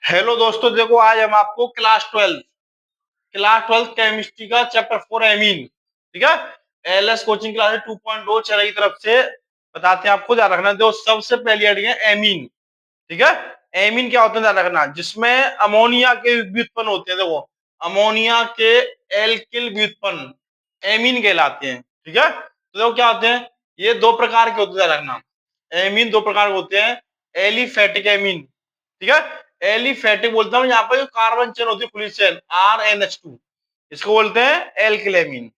Hello दोस्तों, देखो आज हम आपको क्लास ट्वेल्थ केमिस्ट्री का चैप्टर 4 एमीन, ठीक है, एलएस कोचिंग क्लास 2.0 चैनल की तरफ से बताते हैं आपको। ध्यान रखना, जो सबसे पहली हेडिंग है एमीन, ठीक है। एमीन क्या होता है ध्यान रखना, जिसमें अमोनिया के व्युत्पन्न होते हैं। देखो, अमोनिया के एल्किल व्युत्पन्न एमीन कहलाते हैं, ठीक है। तो देखो क्या होते हैं, ये दो प्रकार के होते हैं, ध्यान रखना। एमीन दो प्रकार के होते हैं, एलिफेटिक एमीन, ठीक है। एलिफेटिक बोलता हूँ यहाँ पर जो कार्बन चेन होती है खुली चेन RnH2, इसको बोलते हैं एल्किल एमीन,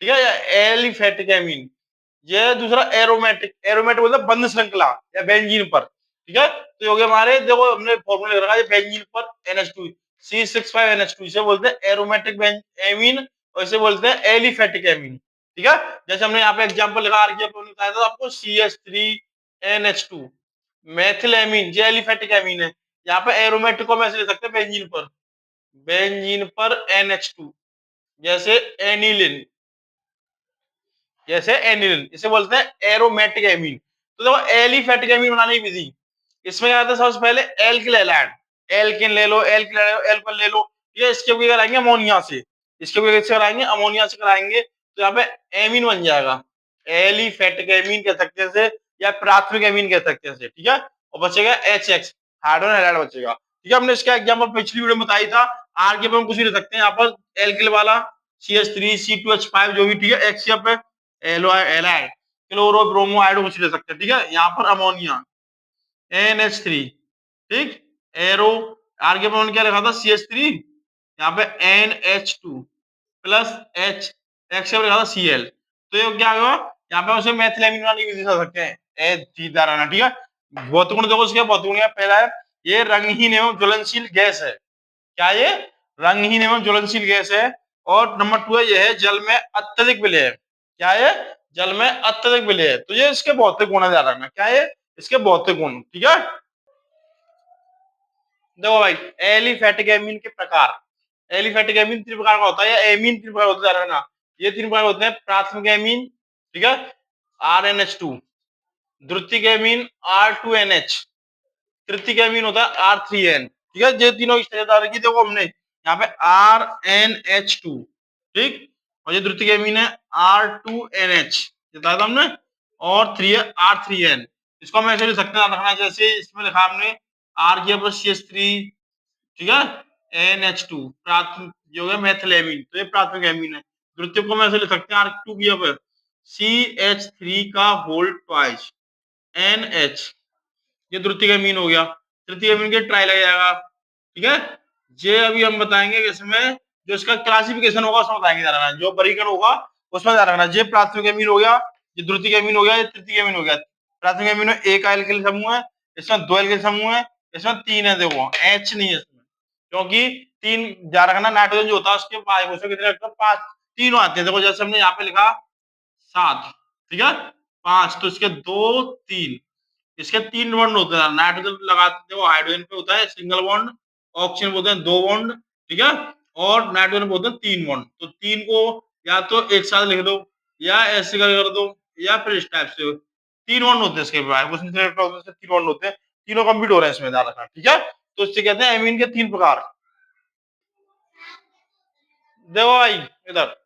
ठीक है, या एलिफेटिक एमीन। ये दूसरा एरोमेटिक, एरोमेटिक बोलते हैं बंद श्रृंखला या बेंजीन पर, ठीक है। तो ये हो गया हमारे, देखो हमने फॉर्मूला लिख रखा है बेंजीन पर NH2 C6 5NH2, इसे बोलते हैं एरोमेटिक एमीन और इसे बोलते हैं एलिफेटिक एमीन, ठीक है। जैसे हमने यहाँ पे एग्जांपल लिखा बताया था आपको CH3NH2 मेथिल एमीन, ये एलिफेटिक एमीन है। यहाँ पे एरोमेटिक को हम ऐसे ले सकते हैं बेंजीन पर NH2, जैसे एनिलिन, इसे बोलते हैं एरोमेटिक एमीन। तो देखो एलिफेटिक एमीन बनाने की विधि, इसमें क्या आता है, सबसे पहले एल्किल हैलाइड, एल्किन ले लो, एल्कन ले लो, ये इसके भी कराएंगे अमोनिया से, इसके भी से कराएंगे अमोनिया से कराएंगे, तो यहाँ पे एमीन बन जाएगा, एलिफेटिक एमीन कह सकते हैं इसे, या प्राथमिक एमीन कह सकते हैं इसे, ठीक है। और बचेगा HX, हाइड्रोजन हैलाइड बचेगा, ठीक है। हमने इसका एग्जांपल पिछली वीडियो में बताई था। आर के पे हम कुछ भी ले सकते हैं, यहाँ पर एल्किल वाला CH3 C2H5 जो भी, ठीक है। एक्स पे एलाइड, क्लोरो ब्रोमो आयोडो कुछ ले सकते हैं, ठीक है। यहाँ पर अमोनिया NH3, ठीक, एरो, आर के पे क्या लिखा था CH3, यहाँ पे NH2 प्लस H, एक्स पे लिखा था Cl। तो ये क्या होगा, यहाँ पे उसे मेथिलेमिन वाली विधि से सकते हैं, रहना, ठीक है। भौतिक गुण देखो उसके, भौतिक गुण पहला है, ये रंगहीन एवं ज्वलनशील गैस है। क्या ये रंगहीन एवं ज्वलनशील गैस है। और नंबर 2 है, यह है जल में अत्यधिक विलय है। क्या है, जल में अत्यधिक विलय है। तो ये इसके भौतिक गुण ध्यान रखना, क्या है इसके भौतिक गुण, ठीक है। देखो भाई, एलिफेटिक एमीन के प्रकार, एलिफेटिक एमीन तीन प्रकार का होता है, या एमीन तीन प्रकार होता है, ध्यान रखना। ये तीन प्रकार होते हैं, प्राथमिक एमीन, ठीक है, RnH2, द्वितीयक एमीन R2NH, तृतीयक एमीन होता है R3N, ठीक है। ये तीनों की देखो हमने यहाँ पे RnH2, ठीक, और ये द्वितीयक एमीन है R2NH, बताया था हमने, और R3N। इसको हम ऐसे लिख सकते हैं, रखना जैसे इसमें लिखा हमने R की पर CH3, ठीक है, NH2 प्राथमिक जो है मेथिल एमीन, तो ये प्राथमिक एमीन है। द्वितीयक को हम ऐसे लिख सकते हैं R2 की पर CH3 का होल ट्वाइस NH, ये द्वितीयक एमीन हो गया। तृतीय एमीन के ट्राई लग जाएगा, ठीक है। ये अभी हम बताएंगे कि इसमें जो इसका क्लासिफिकेशन होगा उसमें बताएंगे, ध्यान रखना, जो वर्गीकरण होगा उसमें ध्यान रखना। ये प्राथमिक एमीन हो गया, ये द्वितीयक एमीन हो गया, ये तृतीयक एमीन हो गया। प्राथमिक एमीन में एक एल्किल समूह है, इसमें दो एल्किल समूह है, इसमें तीन है, देखो H नहीं है इसमें, क्योंकि तीन ध्यान रखना, नाइट्रोजन जो होता है उसके उसमें कितने लगता है, 5, तीनों आते हैं। देखो जैसे हमने यहाँ पे लिखा 7, ठीक है, 5, तो इसके 2 3, इसके 3 बॉन्ड होते हैं। नाइट्रोजन लगाते हो हाइड्रोजन पे होता है सिंगल बॉन्ड, ऑक्सीजन बोलते हैं 2 बॉन्ड, ठीक है, और नाइट्रोजन बोलते हैं 3 बॉन्ड। तो 3 को या तो एक साथ लिख दो, या ऐसे कर दो, या फिर इस टाइप से 3 बॉन्ड होते हैं इसके बाद, उसमें 3 बॉन्ड होते हैं, तीनों कंप्लीट हो रहे हैं इसमें, ध्यान रखना, ठीक है। तो इससे कहते हैं एमीन के 3 प्रकार। देखो भाई इधर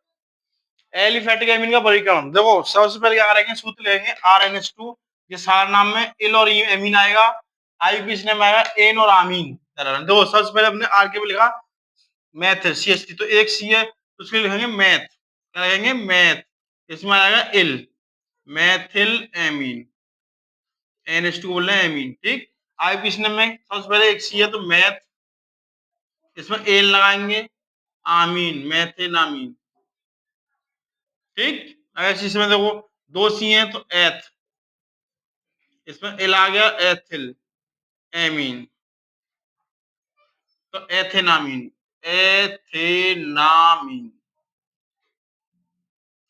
एलिफेटिक एमीन का वर्गीकरण, देखो सबसे पहले क्या करेंगे, सूत्र लेंगे RnH2, ये सार नाम में इल और एमीन आएगा, आईयूपीएसी में आएगा एन और आमीन। देखो सबसे पहले हमने आर के पे लिखा मैथ है CH3, तो एक सी है तो उसके लिए लिखेंगे मैथ, क्या लिखेंगे मैथ, इसमें आएगा इल, मैथिल एमीन, NH2 बोल रहे हैं एमीन, ठीक। आईयूपीएसी में सबसे पहले एक सी है तो मैथ, इसमें एल लगाएंगे, आमीन, मैथिल आमीन, ठीक। अगर इसमें देखो 2 सी है तो एथ, इसमें एल आ गया, एथिल एमीन, तो एथेनामीन, एथेनामीन,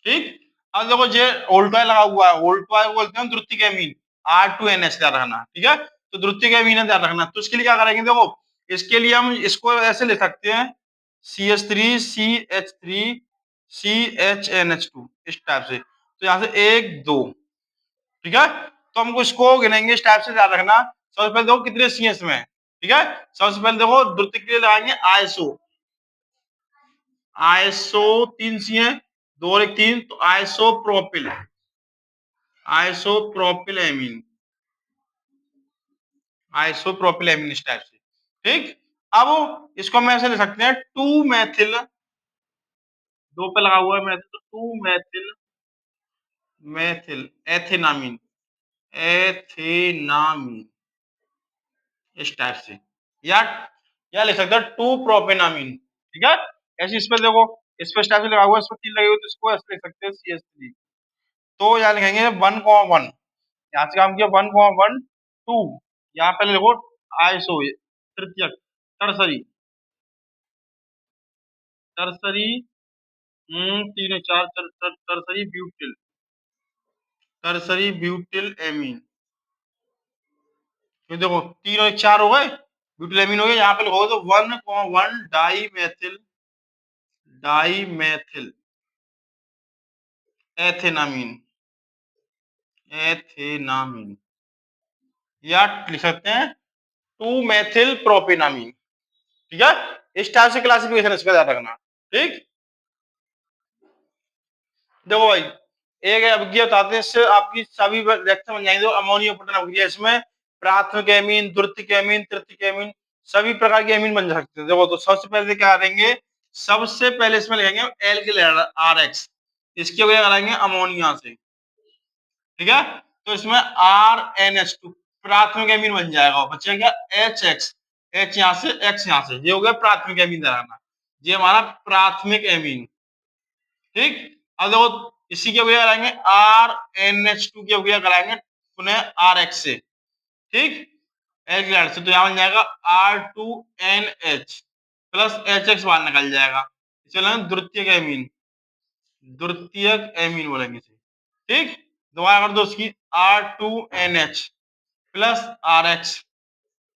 ठीक। अब देखो ये ओल्टोय लगा हुआ है, ओल्टोय बोलते हैं द्वितीयक एमीन R2NH, ध्यान रखना, ठीक है। तो द्वितीयक एमीन है, ध्यान रखना। तो इसके लिए क्या करेंगे, देखो इसके लिए हम इसको ऐसे लिख सकते हैं CH3CH3CHNH2, इस टाइप से। तो यहाँ से 1 2, ठीक है। तो हमको इसको गिनेंगे इस टाइप से, ध्यान रखना। सबसे पहले देखो कितने सी है इसमें, ठीक है। सबसे पहले देखो द्रुत के लिए लगाएंगे आईएसओ। आईएसओ 3 सी है, 2 और 1 3, तो ISO propyl, ISO propyl amine, isopropyl amine इस टाइप से। ठीक, अब इसको हम ऐसे ले सकते हैं 2 मैथिल, 2 पे लगा हुआ है मैथिल, तो 2 मैथिल, मैथिल एथेनामीन, एथेनामीन इस टाइप से, या लिख सकते हैं 2 प्रोपेनामीन। ठीक है, ऐसे इस पे देखो, इस पे इस टाइप से लगा हुआ है, इस पे 3 लगे हुए, तो इसको ऐसे लिख सकते हैं CH3। तो यहाँ लिखेंगे 1,1, यहाँ से काम किया 1,1 2, यहाँ पे लिखो आइसो तृतीयक, tertiary, tertiary 3 4 tertiary butyl, tertiary butyl amine. ये देखो 3 और 4 हो गए, ब्यूटिल एमीन हो गए। यहाँ पे लिखोगे तो 1,1 डाई मैथिल, डाई मैथिल एथेनामीन, एथेनामीन, या लिख सकते हैं 2 मैथिल प्रोपेनामीन। ठीक है, इस टाइप से क्लासिफिकेशन इसका ध्यान रखना। ठीक, देखो भाई एक अभिक्रिया बताते हैं, इससे आपकी सभी रिएक्शन बन जाएंगे। अमोनिया पटन अभिक्रिया, इसमें प्राथमिक एमीन, द्वितीयक एमीन, तृतीयक एमीन, सभी प्रकार के एमीन बन सकते हैं। देखो तो सबसे पहले क्या करेंगे, सबसे पहले इसमें लिखेंगे एल्किल RH, इसकी वजह कराएंगे अमोनिया से। ठीक है, तो इसमें RNH2 प्राथमिक एमीन बन जाएगा, बचेगा क्या HX, H यहाँ से X यहाँ से, ये हो गया प्राथमिक एमीन लगाना, ये हमारा प्राथमिक एमीन। ठीक, अब देखो इसी की अभिक्रिया कराएंगे RNH2 की अभिक्रिया कराएंगे पुनः RX से। ठीक, एल्किल से, तो यहाँ बन जाएगा R2NH प्लस HX बाहर निकल जाएगा, चलो द्वितीयक एमीन, द्वितीयक एमीन बोलेंगे इसे। ठीक, दोबारा कर दो उसकी R2NH प्लस RX,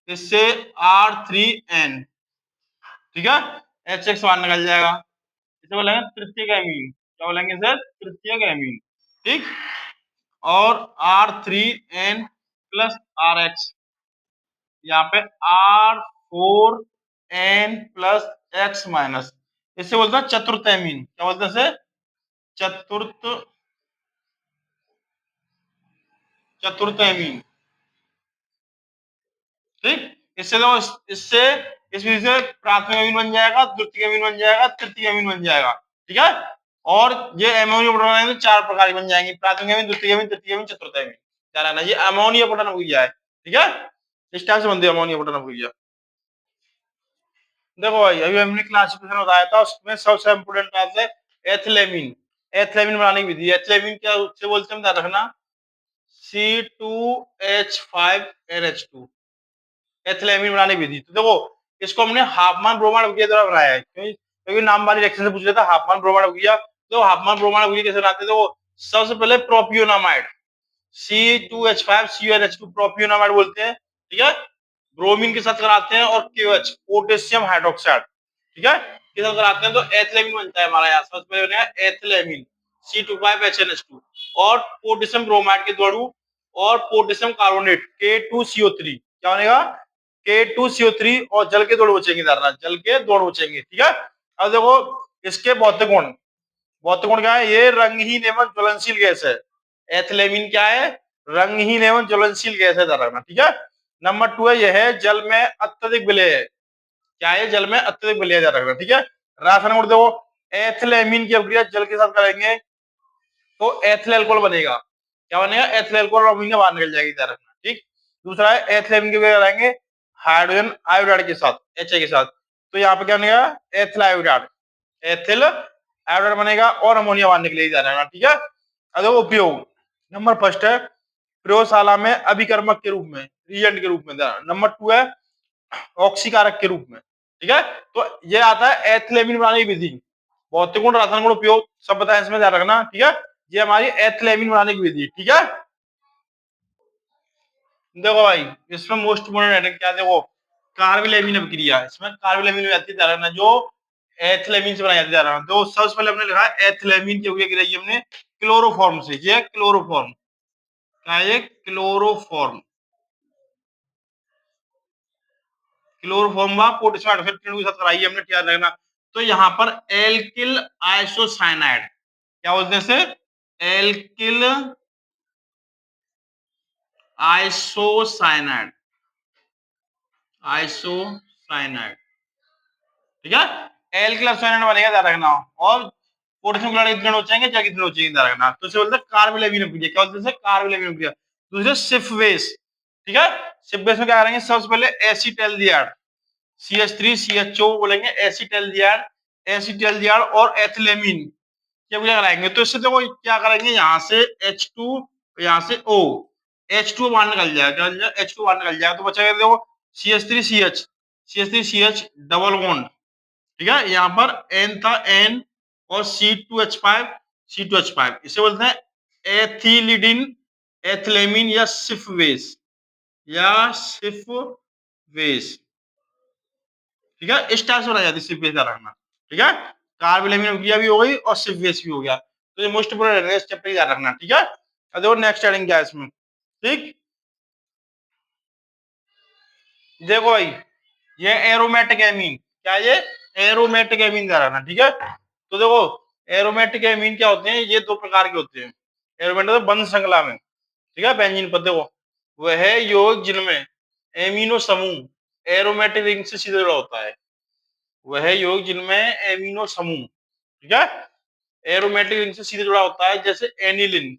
इससे R3N, ठीक है, HX बाहर निकल जाएगा, इसे बोलेंगे तृतीयक एमीन। क्या बोलेंगे इसे? तृतीयक एमीन। ठीक, और R3N प्लस RX, यहाँ पे R4N प्लस X माइनस, इससे बोलते हैं चतुर्थ एमीन। क्या बोलते हैं इसे? चतुर्थ, चतुर्थ एमीन। ठीक, इससे तो इससे इस विधि से प्राथमिक अमीन बन जाएगा, द्वितीयक अमीन बन जाएगा, तृतीयक अमीन बन जाएगा। ठीक है, और ये अमोनिया प्रोटॉन तो 4 प्रकार की बन जाएंगी, प्राथमिक अमीन, द्वितीयक अमीन, तृतीयक अमीन, चतुर्थ अमीन। क्या रहना, ये अमोनिया प्रोटॉन हो गया है। ठीक है, इस टाइप से बनती है अमोनिया प्रोटॉन हो गया। देखो भाई अभी हमने क्लासिफिकेशन बताया था, उसमें सबसे इंपोर्टेंट बात है एथिलेमिन। एथिलेमिन बनाने की विधि, एथिलेमिन क्या उससे बोलते हैं ध्यान रखना, C2H5NH2, एथिलेमिन बनाने की विधि। तो देखो इसको हमने हाफमान ब्रोमाइड अभिक्रिया द्वारा बनाया है, क्योंकि नाम वाली रिएक्शन से पूछ लेता हाफमान ब्रोमाइड अभिक्रिया। तो हाफमान ब्रोमाइड अभिक्रिया कैसे बनाते हैं, देखो सबसे पहले प्रोपियोनामाइड C2H5CuNH2 प्रोपियोनामाइड बोलते हैं। ठीक है, ब्रोमीन के साथ कराते हैं, और KOH पोटेशियम हाइड्रोक्साइड, ठीक है, के साथ कराते हैं, तो एथिलेमिन बनता है हमारा। यहाँ सबसे पहले बनेगा एथिलेमिन C2H5NH2, और पोटेशियम ब्रोमाइड के दो अणु और पोटेशियम कार्बोनेट K2CO3, क्या बनेगा K2CO3, और जल के दो अणु बचेंगे, जल के दो अणु बचेंगे। ठीक है, अब देखो इसके भौतिक गुण, भौतिक गुण क्या है, ये रंगहीन एवं ज्वलनशील गैस है। एथिलेमिन क्या है, रंगहीन एवं ज्वलनशील गैस है, ध्यान रखना। ठीक है, नंबर 2 है, यह है जल में अत्यधिक विलेय है। क्या है, जल में अत्यधिक विलेय, ध्यान रखना। ठीक है, रासायनिक गुण देखो, एथिलेमिन की अभिक्रिया जल के साथ करेंगे तो एथिल अल्कोहल बनेगा। क्या बनेगा, एथिल अल्कोहल, और अमीनो बाहर निकल जाएगी, ध्यान रखना। ठीक, दूसरा है एथिलेमिन की अभिक्रिया करेंगे हाइड्रोजन आयोडाइड के साथ, HA के साथ, तो यहाँ पे क्या बनेगा एथिल आयोडाइड, एथिल आयोडाइड बनेगा, और अमोनिया बाहर निकलेगी, ध्यान रखना। ठीक है, अब देखो उपयोग, नंबर फर्स्ट है प्रयोगशाला में अभिकर्मक के रूप में, रिएजेंट के रूप में। नंबर 2 है ऑक्सीकारक के रूप में। ठीक है, तो ये आता है एथिलेमिन बनाने की विधि, भौतिक गुण, रासायनिक गुण, उपयोग सब बताया, इसमें ध्यान रखना। ठीक है, ये हमारी एथिलेमिन बनाने की विधि। ठीक है, देखो भाई इसमें मोस्ट इम्पोर्टेंट क्या, देखो कार्बिलेमिन अभिक्रिया, इसमें कार्बिलेमिन में आती है, ध्यान रखना, जो एथिलेमिन से बनाई जाती है, ध्यान रखना। तो सबसे पहले हमने लिखा है एथिलेमिन की अभिक्रिया की हमने क्लोरोफॉर्म से, ये क्लोरोफॉर्म, क्या है ये, क्लोरोफॉर्म। क्लोरोफॉर्म व पोटेशियम हाइड्रोक्साइड किरणों के साथ कराई हमने, क्या रखना। तो यहाँ पर एल्किल आइसोसाइनाइड, क्या बोलते हैं इसे, एल्किल आइसोसाइनाइड, आइसोसाइनाइड, ठीक है। एल्किल आइसोसाइनाइड बनेगा, ध्यान रखना। और पोटेशियम क्लोराइड कितने हो जाएंगे, क्या कितने हो जाएंगे, ध्यान रखना। तो इसे बोलते हैं कार्बोलेविन अभिक्रिया, क्या बोलते हैं इसे, कार्बोलेविन अभिक्रिया। दूसरे सिफ बेस, ठीक है। सिफ बेस में क्या करेंगे, सबसे पहले एसिटाल्डिहाइड CH3CHO बोलेंगे, एसिटाल्डिहाइड, एसिटाल्डिहाइड और एथिलेमिन, क्या क्या कराएंगे। तो इससे देखो क्या करेंगे, यहाँ से H2, यहाँ से O, H2 बाहर निकल जाएगा, H2 बाहर निकल जाएगा, तो बचेगा देखो CH3CH डबल बॉन्ड, ठीक है। यहाँ पर N था N और C2H5, इसे बोलते हैं एथिलीडिन, एथिलेमिन या सिफ बेस, या सिफ बेस, ठीक है। इस टाइप से बनाई जाती है सिफ बेस, रखना, ठीक है। कार्बोलेमिन अभिक्रिया भी हो गई और सिफ बेस भी हो गया। तो ये मोस्ट इंपोर्टेंट है, इस चैप्टर याद रखना, ठीक है। अब देखो नेक्स्ट हेडिंग क्या है इसमें, ठीक। देखो भाई, ये एरोमेटिक एमीन, क्या ये एरोमेटिक एमीन याद रखना, ठीक है। तो देखो एरोमेटिक एमीन क्या होते हैं, ये दो प्रकार के होते हैं। एरोमेटिक बंद श्रृंखला में, ठीक है, बेंजीन पर देखो, वह यौगिक जिनमें एमिनो समूह एरोमेटिक रिंग से सीधे जुड़ा होता है, वह यौगिक जिनमें एमिनो समूह, ठीक है, एरोमेटिक रिंग से सीधे जुड़ा होता है, जैसे एनिलिन,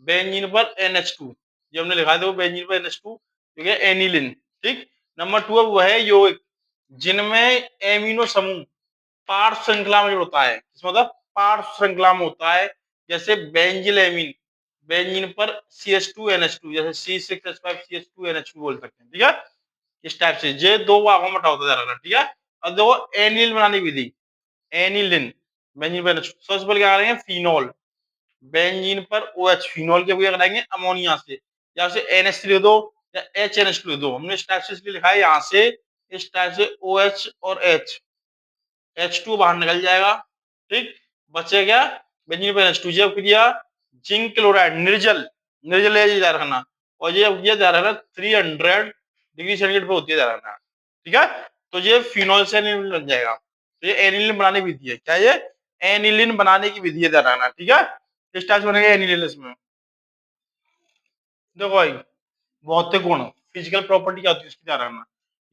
बेंजीन पर NH2, ये हमने लिखा है देखो, बेंजीन पर NH2, ठीक है, एनिलिन, ठीक। नंबर 2 है वह यौगिक जिनमें एमिनो समूह पार्श्व श्रृंखला में जुड़ता है, इसमें मतलब पार्श्व श्रृंखला में होता है, जैसे बेंजिलेमिन, बेंजीन पर CH2NH2, जैसे C6H5CH2NH2 बोल सकते हैं, ठीक है। इस टाइप से ये दो भागों में होता जा रहा है, ठीक है। अब देखो एनिल बनाने की विधि, एनिलिन, बेंजीन पर NH2, सबसे पहले क्या करेंगे, फिनोल, बेंजीन पर OH, फिनोल के क्या कराएंगे, अमोनिया से, या से NH3 लिख दो या HNH2 लिख दो, हमने इस टाइप से इसलिए लिखा है, यहाँ से इस टाइप से OH और H2 बाहर निकल जाएगा, ठीक। बचे क्या, बेंजीन पर NH2, जब क्रिया जिंक क्लोराइड, निर्जल, निर्जल याद रखना, और ये ध्यान रखना 300 डिग्री सेंटीग्रेड पे होती है, ध्यान रखना, ठीक है। तो ये फिनोल से एनिलिन बन जाएगा। तो ये एनिलिन बनाने की विधि है, क्या ये एनिलिन बनाने की विधि है, ध्यान रखना, ठीक है। इस टाइप से बनेगा एनिलिन। इसमें देखो भाई, भौतिक गुण, फिजिकल प्रॉपर्टी क्या होती है इसकी, ध्यान रखना।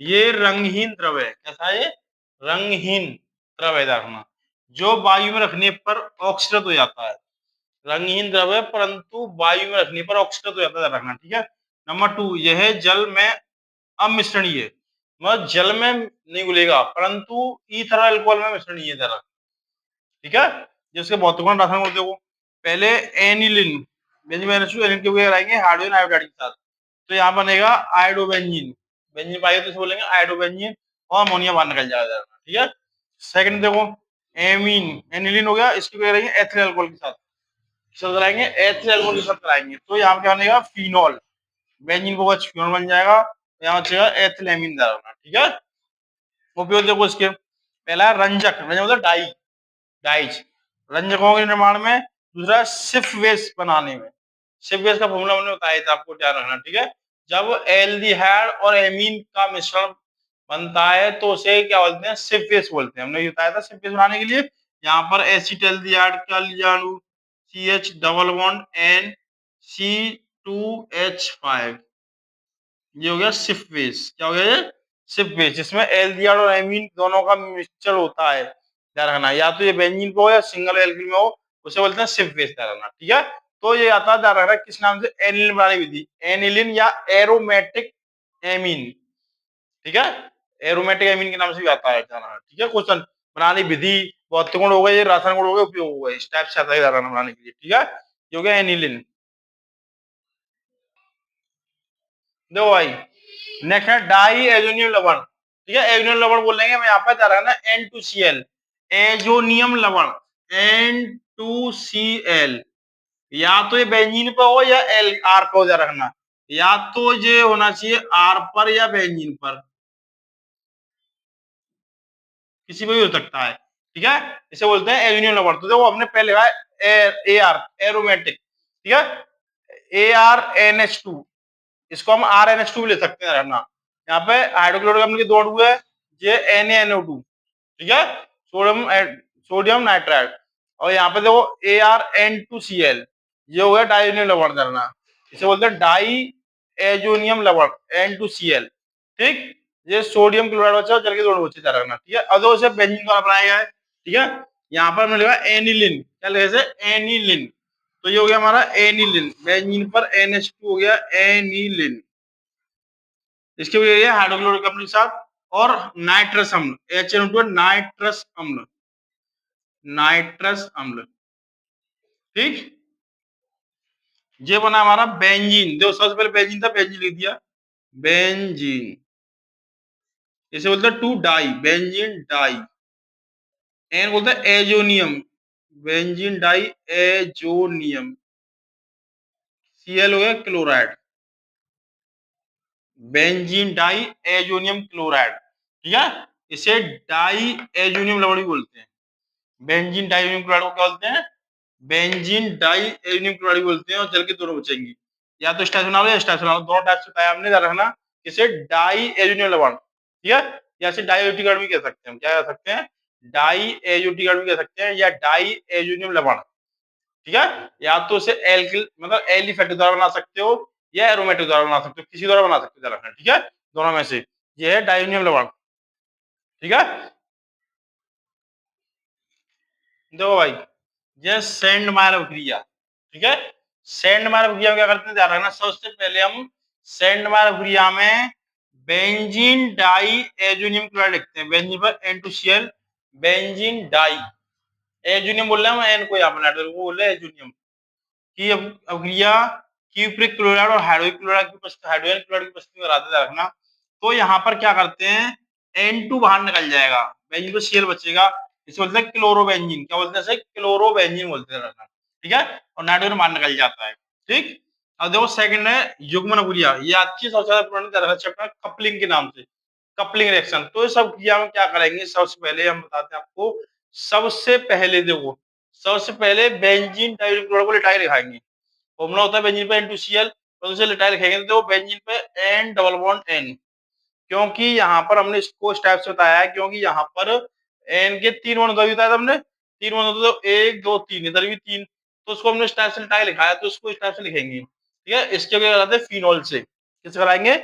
ये रंगहीन द्रव है, कैसा है ये, रंगहीन द्रव है, ध्यान रखना, जो वायु में रखने पर ऑक्सीकृत हो जाता है। रंगहीन द्रव है परंतु वायु में रखने पर ऑक्सीकृत हो जाता है, ध्यान रखना, ठीक है। नंबर 2, यह जल में अमिश्रणीय, मतलब जल में नहीं घुलेगा परंतु ईथर अल्कोहल में मिश्रणीय, ध्यान रखना, ठीक है। जिसके भौतिक गुण रासायनिक गुण देखो, पहले एनिलिन, बेंजीन के हुए रहेंगे हाइड्रोजन आयोडाइड के साथ, तो यहाँ बनेगा आयोडोबेंजीन, बेंजीन पाएगा तो इसे बोलेंगे आयोडोबेंजीन, और अमोनिया बाहर निकल जाएगा, ठीक है। सेकंड देखो, एमीन, एनिलिन हो गया, इसके हुए रहेंगे एथिल अल्कोहल के साथ, कराएंगे एथिल अल्कोहल के साथ कराएंगे, तो यहाँ क्या बनेगा, फिनोल, बेंजीन को फिनोल बन जाएगा, तो यहाँ बचेगा एथिलेमिन, ठीक है। उपयोग देखो इसके, पहला रंजक, रंजक मतलब डाई, डाइज, रंजकों के निर्माण में। दूसरा सिफ बेस बनाने में, सिफ बेस का फॉर्मूला हमने बताया था आपको, ध्यान रखना, ठीक है। जब एल्डिहाइड और एमीन का मिश्रण बनता है तो उसे क्या बोलते हैं, सिफ बेस बोलते हैं, हमने बताया था। सिफ बेस बनाने के लिए यहाँ पर एसिटाल्डिहाइड का लिया CH double bond N C2H5, ये हो गया सिफ बेस, क्या हो गया ये, सिफ बेस, जिसमें एल्डिहाइड और एमीन दोनों का मिक्सचर होता है, ध्यान रखना, या तो ये बेंजीन पे हो या सिंगल एल्किल में हो, उसे बोलते हैं सिफ बेस, ध्यान रखना, ठीक है। तो ये आता है, ध्यान रखना, किस नाम से, एनिलिन बनाने की विधि, एनिलिन या एरोमेटिक एमीन, ठीक है, एरोमेटिक एमीन के नाम से भी आता है, ध्यान रखना, ठीक है। क्वेश्चन बनाने की विधि, भौतिक गुण हो गए, ये रासायनिक गुण हो गए, उपयोग हो गए, इस टाइप से आता है, ध्यान रखना, बनाने के लिए, ठीक है। ये हो गया एनिलिन। देखो भाई, नेक्स्ट है डाई एजोनियम लवण, ठीक है, एजोनियम लवण बोलेंगे, मैं यहाँ पर जा रहा है ना N2Cl, एजोनियम लवण, N2Cl, या तो ये बेंजीन पर हो या एल आर पर हो, जा रखना, या तो ये होना चाहिए आर पर या बेंजीन पर, किसी पे भी हो सकता है, ठीक है। इसे बोलते हैं एल्यूमिनियम लवण। तो देखो हमने पहले लिखा है ए आर, एरोमेटिक, ठीक है, ArNH2, इसको हम RNH2 ले सकते हैं, रहना, यहाँ पे हाइड्रोक्लोरिक अम्ल के दो अणु है, ये NaNO2, ठीक है, सोडियम नाइट्राइड, और यहाँ पे देखो ArN2Cl, ये हो गया डाइनियम लवण करना, इसे बोलते हैं डाई एजोनियम लवण N2Cl, ठीक। ये सोडियम क्लोराइड बचा जल के दो अणु बचे रखना, ठीक है। अब इसे बेंजीन द्वारा बनाया गया है, ठीक है। यहाँ पर हमने लिखा एनिलिन, क्या लिखा है, एनिलिन, तो ये हो गया हमारा एनिलिन, बेंजीन पर NH2 हो गया एनिलिन, इसके वजह हाइड्रोक्लोरिक अम्ल के साथ, और नाइट्रस अम्ल HNO2 नाइट्रस अम्ल, नाइट्रस अम्ल, ठीक। ये बना हमारा बेंजीन, देखो सबसे पहले बेंजीन था, बेंजीन लिख दिया, बेंजीन, इसे बोलते हैं two di, benzene di, N बोलते हैं azonium, benzene di azonium, Cl हो गया chloride, benzene di azonium chloride, ठीक है। इसे डाई एजोनियम लवण भी बोलते हैं, बेंजीन डाई एजोनियम क्लोराइड को क्या बोलते हैं, बेंजीन डाई एजोनियम क्लोराइड बोलते हैं, और जल के दोनों बचेंगी, या तो स्टाइल बना लो या स्टाइल बना लो, दोनों टाइप से बताया हमने, ध्यान रखना। इसे डाई एजोनियम लवण, ठीक है, या इसे डाइओटिक भी कह सकते हैं, क्या कह सकते हैं, डाई एजोटिक भी कह सकते हैं, या डाई एजोनियम लवण, ठीक है। या तो इसे एल्किल मतलब एलिफेटिक द्वारा बना सकते हो, या एरोमेटिक द्वारा बना सकते हो, किसी द्वारा बना सकते हो, ठीक है, दोनों में से। ये है डाइनियम लवण, ठीक है। देखो भाई, ये सेंडमायर अभिक्रिया, ठीक है, सेंडमायर अभिक्रिया में क्या करते हैं, ध्यान रखना। सबसे पहले हम सेंडमायर अभिक्रिया में बेंजीन डाई एजोनियम क्लोराइड लिखते हैं, बेंजीन पर N2Cl, बेंजीन डाई एजोनियम बोल रहे हैं हम, एन को यहाँ पर वो बोल रहे हैं एजोनियम की अभिक्रिया क्यूप्रिक क्लोराइड और हाइड्रोजन क्लोराइड की उपस्थिति में कराते हैं, रखना। तो यहाँ पर क्या करते हैं, N2 बाहर निकल जाएगा, बेंजीन पर Cl बचेगा, इसे बोलते हैं क्लोरोबेंजीन, क्या बोलते हैं इसे, क्लोरोबेंजीन बोलते हैं, ठीक है, और नाइट्रोजन बाहर निकल जाता है, ठीक। अब देखो सेकंड है युग्मन अभिक्रिया, ये अच्छी सबसे ज्यादा पुरानी चैप्टर कपलिंग के नाम से, कपलिंग रिएक्शन। तो इस अभिक्रिया में क्या करेंगे, सबसे पहले हम बताते हैं आपको, सबसे पहले देखो, सबसे पहले बेंजीन डाइओनिक क्लोराइड को लिटाई लिखाएंगे, फॉर्मूला होता है बेंजीन पे N2Cl, तो उसे लिटाई लिखेंगे, तो बेंजीन पे N डबल बॉन्ड N, क्योंकि यहाँ पर हमने इसको इस टाइप से बताया है, क्योंकि यहाँ पर एन के तीन बॉन्ड उधर बताया हमने, तीन बॉन्ड होते तो एक दो तीन, इधर भी तीन, तो उसको हमने इस टाइप से लिटाई लिखा है, तो इसको इस टाइप से लिखेंगे, ठीक है। इसके क्या कराते हैं, फिनोल से, किससे कराएंगे,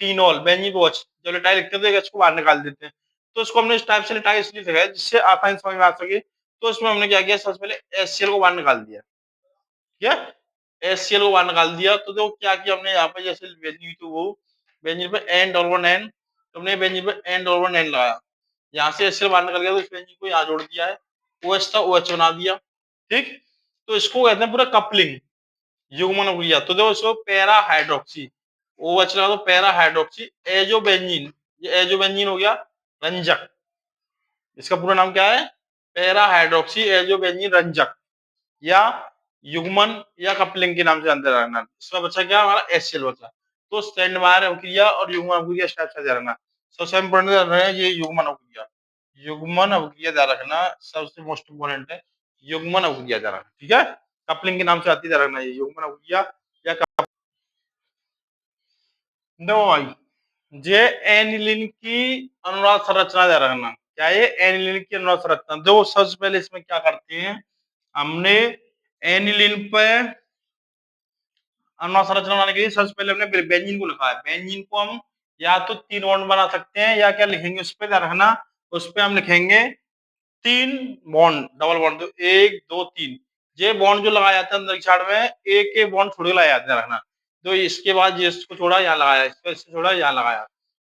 फिनोल, बेंजीन वॉच, जब लिटाई लिखते हैं तो इसको बाहर निकाल देते हैं, तो इसको हमने इस टाइप से लिटाई इसलिए लिखा है जिससे आसानी समझ में आ सके। तो इसमें हमने क्या किया, सबसे पहले HCl को बाहर निकाल दिया, ठीक है, HCl को बाहर निकाल दिया, तो देखो क्या किया हमने यहाँ पे, जैसे बेंजीन तो वो बेंजीन पे N डबल बॉन्ड N, तुमने बेंजीन पे N डबल बॉन्ड N लगाया, यहाँ से HCl बाहर निकल गया, तो इस बेंजीन को यहाँ जोड़ दिया है, OH था OH बना दिया, ठीक। तो इसको कहते हैं पूरा कपलिंग, युग्मन अभिक्रिया। तो देखो इसको पैरा हाइड्रोक्सी, OH लगा, तो पैरा हाइड्रोक्सी एजोबेंजीन, ये एजोबेंजीन हो गया रंजक, इसका पूरा नाम क्या है, पैरा हाइड्रोक्सी एजोबेंजीन रंजक, या युग्मन या कपलिंग के नाम से जानते रहना। इसका बच्चा क्या हमारा HCl बचा। तो सेंडमायर अभिक्रिया और युग्मन अभिक्रिया इस टाइप से ध्यान रखना। सबसे इम्पोर्टेंट ध्यान रखना ये युग्मन अभिक्रिया, युग्मन अभिक्रिया ध्यान रखना, सबसे मोस्ट इम्पोर्टेंट है युग्मन अभिक्रिया ध्यान रखना, ठीक है। कपलिंग के नाम से आती है, ध्यान रखना ये युग्मन अभिक्रिया या दो भाई। जे एनिलिन की अनुनाद संरचना ध्यान रखना, क्या ये एनिलिन की अनुनाद संरचना। दो सबसे पहले इसमें क्या करते हैं, हमने एनिलिन पे अनुनाद संरचना बनाने के लिए सबसे पहले हमने बेंजीन को लिखा है, बेंजीन को हम या तो तीन बॉन्ड बना सकते हैं, या क्या लिखेंगे उस पर ध्यान रखना, उस पर हम लिखेंगे तीन बॉन्ड, डबल बॉन्ड, तो एक दो तीन, ये बॉन्ड जो लगाया जाता है अंदर की साइड में, एक एक बॉन्ड छोड़ के लगाया जाता है, रखना। तो इसके बाद ये इसको छोड़ा यहाँ लगाया, इसका इससे छोड़ा यहाँ लगाया,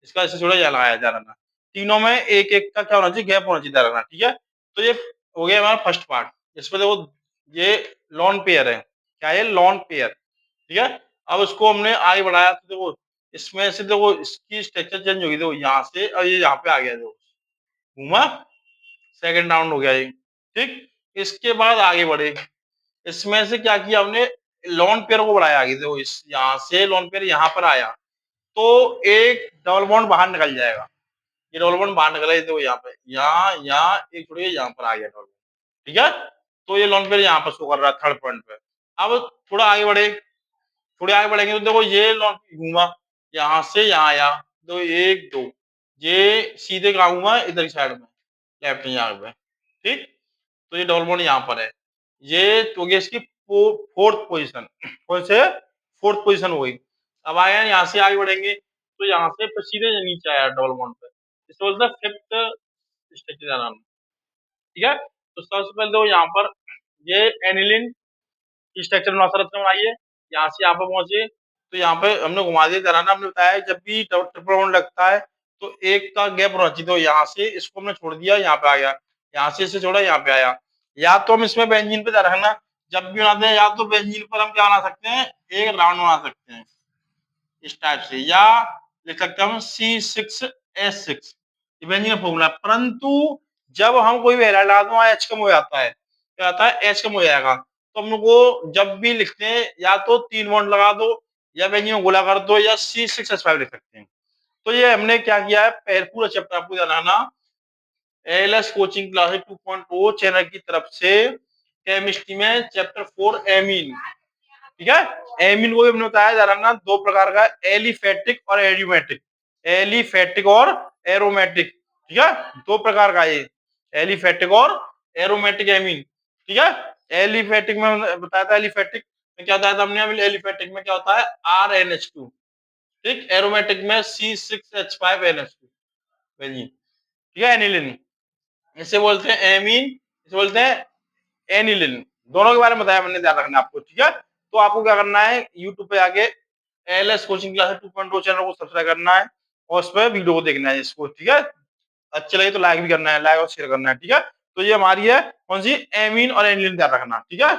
इसका इससे छोड़ा यहाँ लगाया जा रहा, तीनों में एक एक का क्या होना चाहिए, गैप होना चाहिए, रखना, ठीक है। तो ये हो गया हमारा फर्स्ट पार्ट। इसमें देखो ये लॉन पेयर है, क्या है, लॉन पेयर, ठीक है। अब उसको हमने आगे बढ़ाया, तो देखो इसमें से देखो इसकी स्ट्रक्चर चेंज होगी, देखो यहाँ से और ये यहाँ पे आ गया, देखो घूमा, सेकंड राउंड हो गया ये, ठीक। इसके बाद आगे बढ़े, इसमें से क्या किया हमने, लॉन पेयर को बढ़ाया आगे, देखो इस यहाँ से लॉन पेयर यहाँ पर आया, तो एक डबल बॉन्ड बाहर निकल जाएगा, ये डबल बॉन्ड बाहर निकला, देखो यहाँ पे, यहाँ यहाँ एक छोड़ के यहाँ पर आ गया डबल बॉन्ड, ठीक है। तो ये लॉन पेयर यहाँ पर शो कर रहा है थर्ड पॉइंट पे। अब थोड़ा आगे बढ़े, थोड़े आगे बढ़ेंगे तो देखो ये लॉन घूमा, यहाँ से यहाँ आया, दो, एक, दो, ये सीधे कहा हुआ है इधर की साइड में, लेफ्ट यहाँ पे, ठीक। तो ये डबल बॉन्ड यहाँ पर है, ये तो गया इसकी फोर्थ पोजीशन। कौन से? फोर्थ पोजीशन हो गई। अब आया यहाँ से आगे बढ़ेंगे तो यहाँ से फिर सीधे नीचे आया डबल बॉन्ड पे, इसको बोलते हैं फिफ्थ स्ट्रक्चर। ठीक है, तो सबसे पहले तो यहाँ पर ये एनिलिन की स्ट्रक्चर रचना बनाई है, यहाँ से यहाँ पर पहुंचे तो यहाँ पे हमने घुमा दिया तरह हमने बताया जब भी ट्रिपल बॉन्ड लगता है तो एक का गैप होना चाहिए, तो यहाँ से इसको हमने छोड़ दिया, यहाँ पे आ गया, यहाँ से इसे छोड़ा, यहाँ पे आया। या तो हम इसमें बेंजीन पे ध्यान रखना, जब भी बनाते हैं या तो बेंजीन पर हम क्या बना सकते हैं, एक राउंड बना सकते हैं इस टाइप से, या लिख सकते हैं हम C6H6, बेंजीन का फॉर्मूला। परंतु जब हम कोई भी हैलाइड लगाते हैं H कम हो जाता है, क्या आता है, H कम हो जाएगा। तो हम लोग को जब भी लिखते हैं या तो 3 बॉन्ड लगा दो या बेंजीन को गोला कर दो या C6H5 लिख सकते हैं। तो ये हमने क्या किया है, पूरा चैप्टर आपको ध्यान रखना, एएलएस कोचिंग क्लासेस 2.0 चैनल की तरफ से केमिस्ट्री में चैप्टर 4 एमीन। ठीक है, एमीन को भी हमने बताया जा रहा, दो प्रकार का, एलिफेटिक और एरोमेटिक, एलिफेटिक और एरोमेटिक। ठीक है, दो प्रकार का ये, एलिफेटिक और एरोमेटिक एमीन। ठीक है, एलिफेटिक में बताया था, एलिफेटिक में क्या बताया था हमने, एलिफेटिक में क्या होता है, RNH2, ठीक, एरोमेटिक में C6H5NH2, ठीक है, एनिलिन इसे बोलते हैं एमीन, इसे बोलते हैं एनिलिन, दोनों के बारे में बताया मैंने, ध्यान रखना आपको। ठीक है, तो आपको क्या करना है, यूट्यूब पे आके एएलएस कोचिंग क्लासेस 2.0 चैनल को सब्सक्राइब करना है और उस पर वीडियो को देखना है इसको। ठीक है, अच्छे लगे तो लाइक भी करना है, लाइक और शेयर करना है। ठीक है, तो ये हमारी है कौन सी, एमीन और एनिलिन, ध्यान रखना। ठीक है।